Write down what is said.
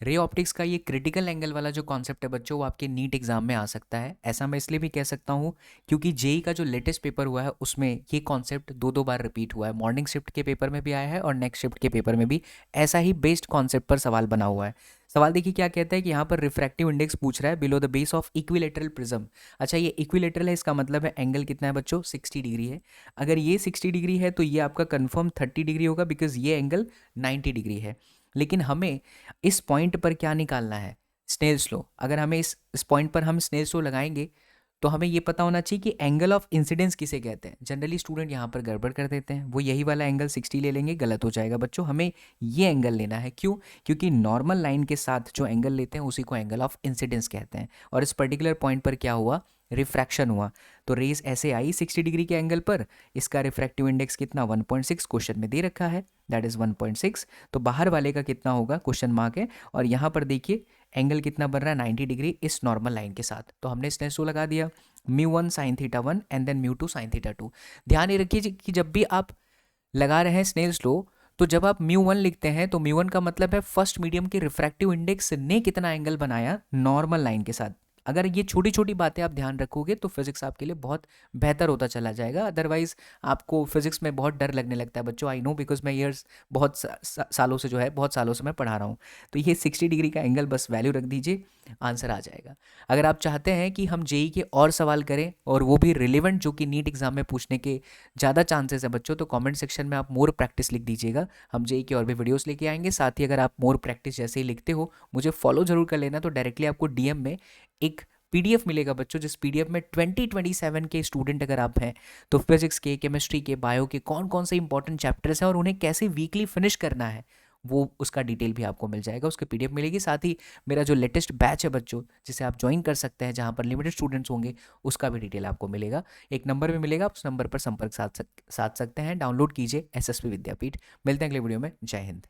Ray optics का ये critical angle वाला जो कॉन्सेप्ट है बच्चों, वो आपके नीट एग्जाम में आ सकता है। ऐसा मैं इसलिए भी कह सकता हूँ क्योंकि जेई का जो लेटेस्ट पेपर हुआ है उसमें ये कॉन्सेप्ट दो दो बार रिपीट हुआ है। मॉर्निंग शिफ्ट के पेपर में भी आया है और नेक्स्ट शिफ्ट के पेपर में भी ऐसा ही बेस्ड कॉन्सेप्ट पर सवाल बना हुआ है। सवाल देखिए क्या कहता है कि यहाँ पर रिफ्रैक्टिव इंडेक्स पूछ रहा है below the base of equilateral prism. अच्छा, ये इक्विलेटरल है, इसका मतलब है एंगल कितना है बच्चों, 60 डिग्री है। अगर ये 60 डिग्री है तो ये आपका कंफर्म 30 डिग्री होगा बिकॉज ये एंगल 90 डिग्री है। लेकिन हमें इस पॉइंट पर क्या निकालना है, स्नेल्स लॉ। अगर हमें इस पॉइंट पर हम स्नेल्स लॉ लगाएंगे तो हमें ये पता होना चाहिए कि एंगल ऑफ इंसिडेंस किसे कहते हैं। जनरली स्टूडेंट यहाँ पर गड़बड़ कर देते हैं, वो यही वाला एंगल 60 ले लेंगे, गलत हो जाएगा बच्चों। हमें ये एंगल लेना है, क्यों? क्योंकि नॉर्मल लाइन के साथ जो एंगल लेते हैं उसी को एंगल ऑफ इंसिडेंस कहते हैं। और इस पर्टिकुलर पॉइंट पर क्या हुआ, रिफ्रैक्शन हुआ। तो रेज ऐसे आई 60 डिग्री के एंगल पर, इसका रिफ्रैक्टिव इंडेक्स कितना, 1.6 क्वेश्चन में दे रखा है, दैट इज 1.6। तो बाहर वाले का कितना होगा, क्वेश्चन मार्क है। और यहाँ पर देखिए एंगल कितना बन रहा है, 90 डिग्री इस नॉर्मल लाइन के साथ। तो हमने स्नेल्स लॉ लगा दिया, mu 1 sine theta 1 and then mu 2 sine theta 2। ध्यान ये रखिए कि जब भी आप लगा रहे हैं स्नेल्स लॉ, तो जब आप म्यू 1 लिखते हैं तो म्यू 1 का मतलब है फर्स्ट मीडियम के रिफ्रैक्टिव इंडेक्स ने कितना एंगल बनाया नॉर्मल लाइन के साथ। अगर ये छोटी छोटी बातें आप ध्यान रखोगे तो फिजिक्स आपके लिए बहुत बेहतर होता चला जाएगा। अदरवाइज आपको फिजिक्स में बहुत डर लगने लगता है बच्चों, आई नो, बिकॉज मैं ईयर्स बहुत सालों से जो है, बहुत सालों से मैं पढ़ा रहा हूँ। तो ये 60 डिग्री का एंगल बस वैल्यू रख दीजिए, आंसर आ जाएगा। अगर आप चाहते हैं कि हम जेई के और सवाल करें और वो भी रिलेवेंट, जो कि नीट एग्जाम में पूछने के ज़्यादा चांसेस है बच्चों, तो कमेंट सेक्शन में आप मोर प्रैक्टिस लिख दीजिएगा। हम जेई की और भी वीडियोस लेके आएंगे। साथ ही अगर आप मोर प्रैक्टिस जैसे ही लिखते हो, मुझे फॉलो जरूर कर लेना, तो डायरेक्टली आपको डीएम में एक पीडीएफ मिलेगा बच्चों, जिस पीडीएफ में 2027 के स्टूडेंट अगर आप हैं तो फिजिक्स के, केमिस्ट्री के, बायो के कौन कौन से इंपॉर्टेंट चैप्टर्स हैं और उन्हें कैसे वीकली फिनिश करना है, वो उसका डिटेल भी आपको मिल जाएगा, उसकी पीडीएफ मिलेगी। साथ ही मेरा जो लेटेस्ट बैच है बच्चों, जिसे आप ज्वाइन कर सकते हैं, जहां पर लिमिटेड स्टूडेंट्स होंगे, उसका भी डिटेल आपको मिलेगा। एक नंबर भी मिलेगा, उस नंबर पर संपर्क साध सकते हैं। डाउनलोड कीजिए एसएसपी विद्यापीठ। मिलते हैं अगले वीडियो में। जय हिंद।